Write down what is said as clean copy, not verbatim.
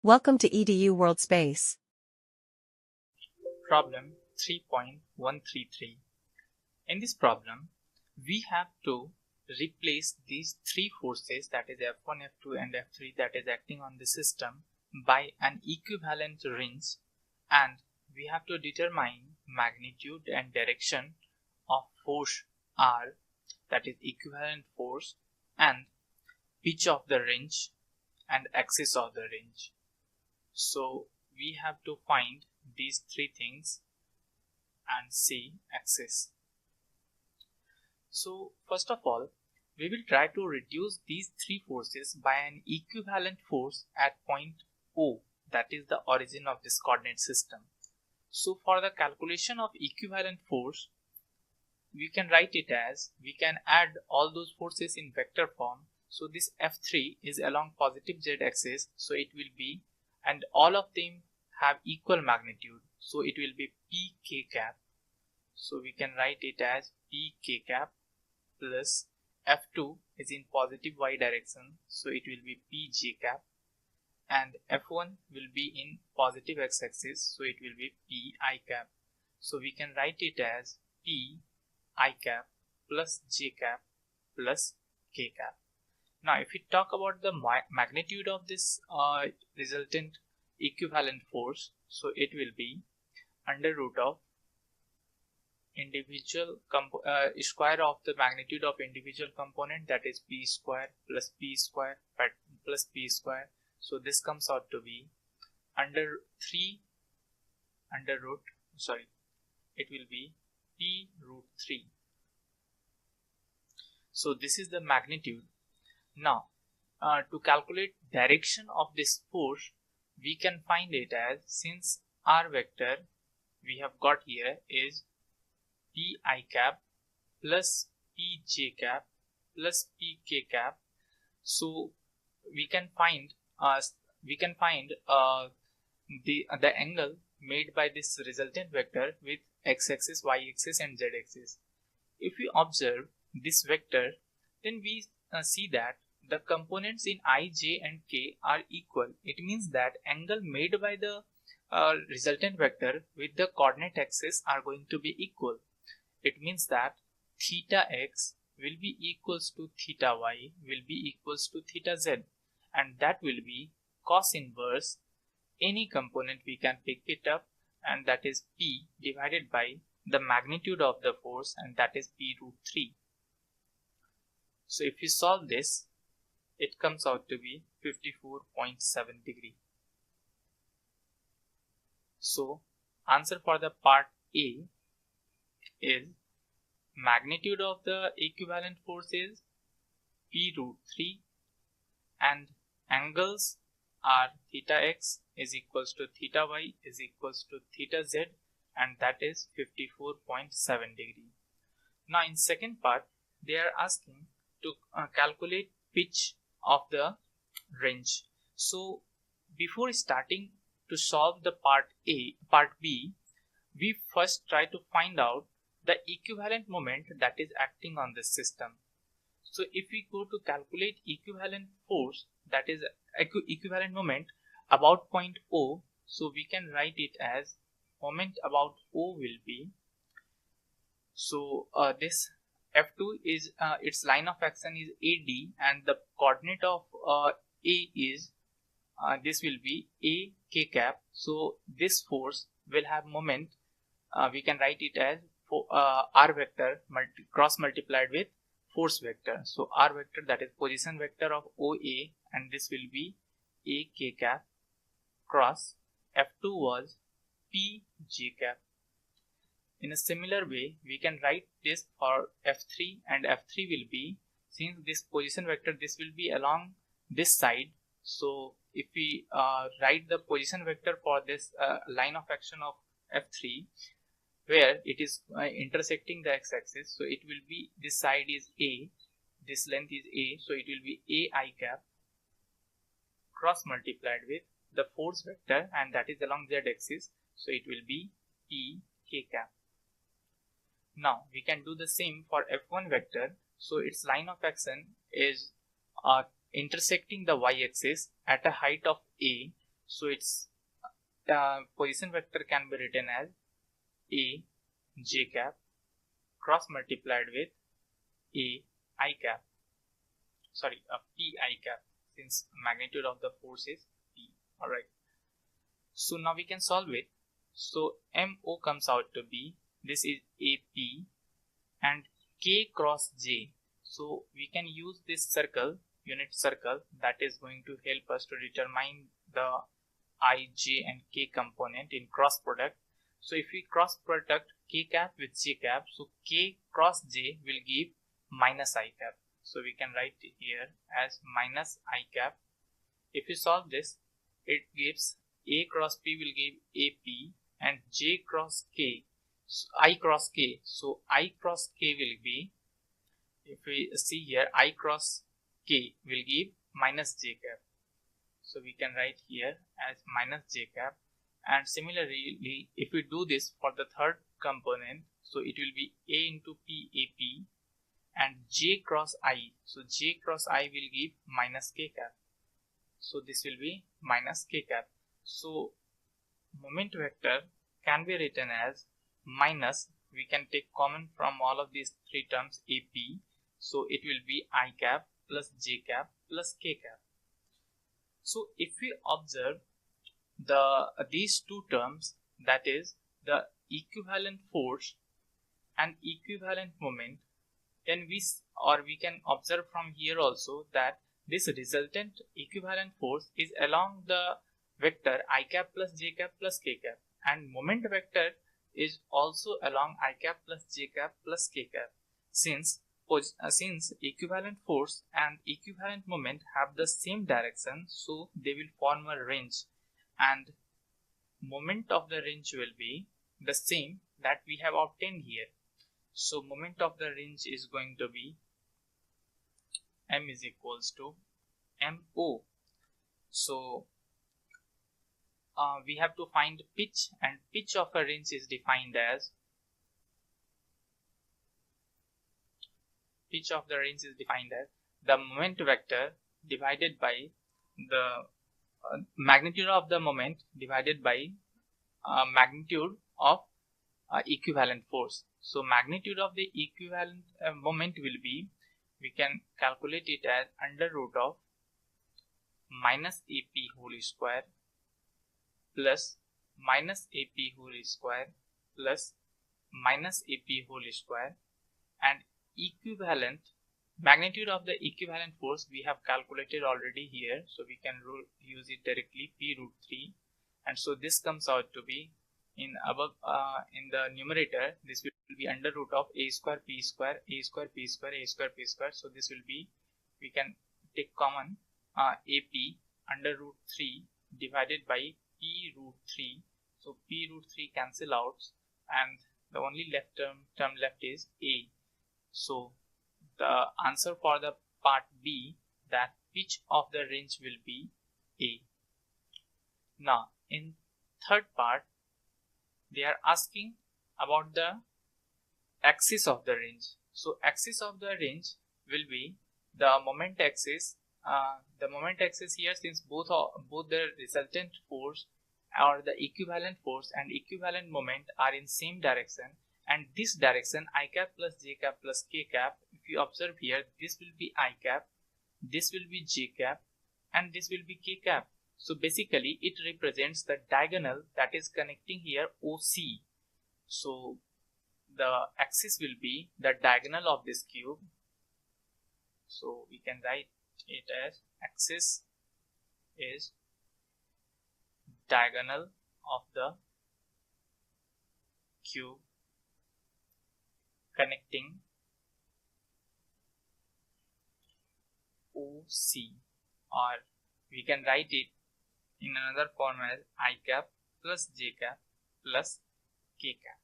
Welcome to EDU World Space. Problem 3.133. In this problem, we have to replace these three forces, that is F1, F2 and F3, that is acting on the system by an equivalent range, and we have to determine magnitude and direction of force R, that is equivalent force, and pitch of the range and axis of the range. So we have to find these three things and see axis. So first of all, we will try to reduce these three forces by an equivalent force at point O, that is the origin of this coordinate system. So for the calculation of equivalent force, we can write it as, we can add all those forces in vector form. So this F3 is along positive z axis, so it will be, and all of them have equal magnitude, so it will be pk cap. So we can write it as pk cap plus F2 is in positive y direction, so it will be pj cap, and F1 will be in positive x axis, so it will be pi cap. So we can write it as pi cap plus j cap plus k cap. Now if we talk about the magnitude of this resultant equivalent force, so it will be under root of individual square of the magnitude of individual component, that is p square plus p square plus p square. So this comes out to be it will be p root 3. So this is the magnitude. Now to calculate direction of this force, we can find it as, since r vector we have got here is pi cap plus pj cap plus pk cap, so we can find the angle made by this resultant vector with x-axis, y-axis and z-axis. If we observe this vector, then we see that the components in I, j and k are equal. It means that angle made by the resultant vector with the coordinate axis are going to be equal. It means that theta x will be equals to theta y will be equals to theta z, and that will be cos inverse any component we can pick it up, and that is p divided by the magnitude of the force, and that is p root 3. So if you solve this, it comes out to be 54.7 degree. So answer for the part A is magnitude of the equivalent force is p root 3 and angles are theta x is equals to theta y is equals to theta z, and that is 54.7 degree. Now in second part, they are asking to calculate pitch of the range. So before starting to solve the part B, we first try to find out the equivalent moment that is acting on this system. So if we go to calculate equivalent force, that is equivalent moment about point O, so we can write it as moment about O will be, so this F2 is its line of action is AD, and the coordinate of A is this will be A k cap. So this force will have moment, we can write it as r vector cross multiplied with force vector. So r vector, that is position vector of OA, and this will be A k cap cross F2 was P j cap. In a similar way, we can write this for F3, and F3 will be, since this position vector, this will be along this side. So if we write the position vector for this line of action of F3, where it is intersecting the x-axis, so it will be, this side is A, this length is A, so it will be AI cap cross multiplied with the force vector, and that is along z-axis, so it will be P k cap. Now we can do the same for F1 vector. So its line of action is intersecting the y-axis at a height of A. So its position vector can be written as a j cap cross multiplied with a I cap, sorry, a p I cap, since magnitude of the force is p. Alright, so now we can solve it. So MO comes out to be, this is AP and K cross J. So we can use this circle, unit circle, that is going to help us to determine the I, J and K component in cross product. So if we cross product K cap with J cap, so K cross J will give minus I cap. So we can write it here as minus I cap. If you solve this, it gives A cross P will give AP and J cross K, so I cross K. So I cross K will be, if we see here, I cross K will give minus J cap. So we can write here as minus J cap. And similarly, if we do this for the third component, so it will be A into P AP and J cross I. So J cross I will give minus K cap. So this will be minus K cap. So moment vector can be written as minus, we can take common from all of these three terms AP. So it will be I cap plus J cap plus K cap. So if we observe these two terms, that is the equivalent force and equivalent moment, then we can observe from here also that this resultant equivalent force is along the vector I cap plus J cap plus K cap, and moment vector is also along I cap plus J cap plus K cap. Since equivalent force and equivalent moment have the same direction, so they will form a range, and moment of the range will be the same that we have obtained here. So moment of the range is going to be M is equals to MO. So we have to find pitch, and pitch of a range is defined as the moment vector divided by the magnitude of the moment divided by magnitude of equivalent force. So magnitude of the equivalent moment will be, we can calculate it as under root of minus AP whole square plus minus AP whole square plus minus AP whole square, and equivalent magnitude of the equivalent force we have calculated already here, so we can use it directly, P root 3, and so this comes out to be in the numerator, this will be under root of A square P square, A square P square, A square P square. So this will be, we can take common AP under root 3 divided by P root 3. So P root 3 cancel out, and the only left term left is A. So the answer for the part B, that pitch of the range will be A. Now in third part, they are asking about the axis of the range. So axis of the range will be the moment axis. The moment axis here, since both the resultant force or the equivalent force and equivalent moment are in same direction, and this direction I cap plus J cap plus K cap, if you observe here, this will be I cap, this will be J cap, and this will be K cap. So basically it represents the diagonal that is connecting here OC. So the axis will be the diagonal of this cube. So we can write it as axis is diagonal of the cube connecting OC, or we can write it in another form as I cap plus J cap plus K cap.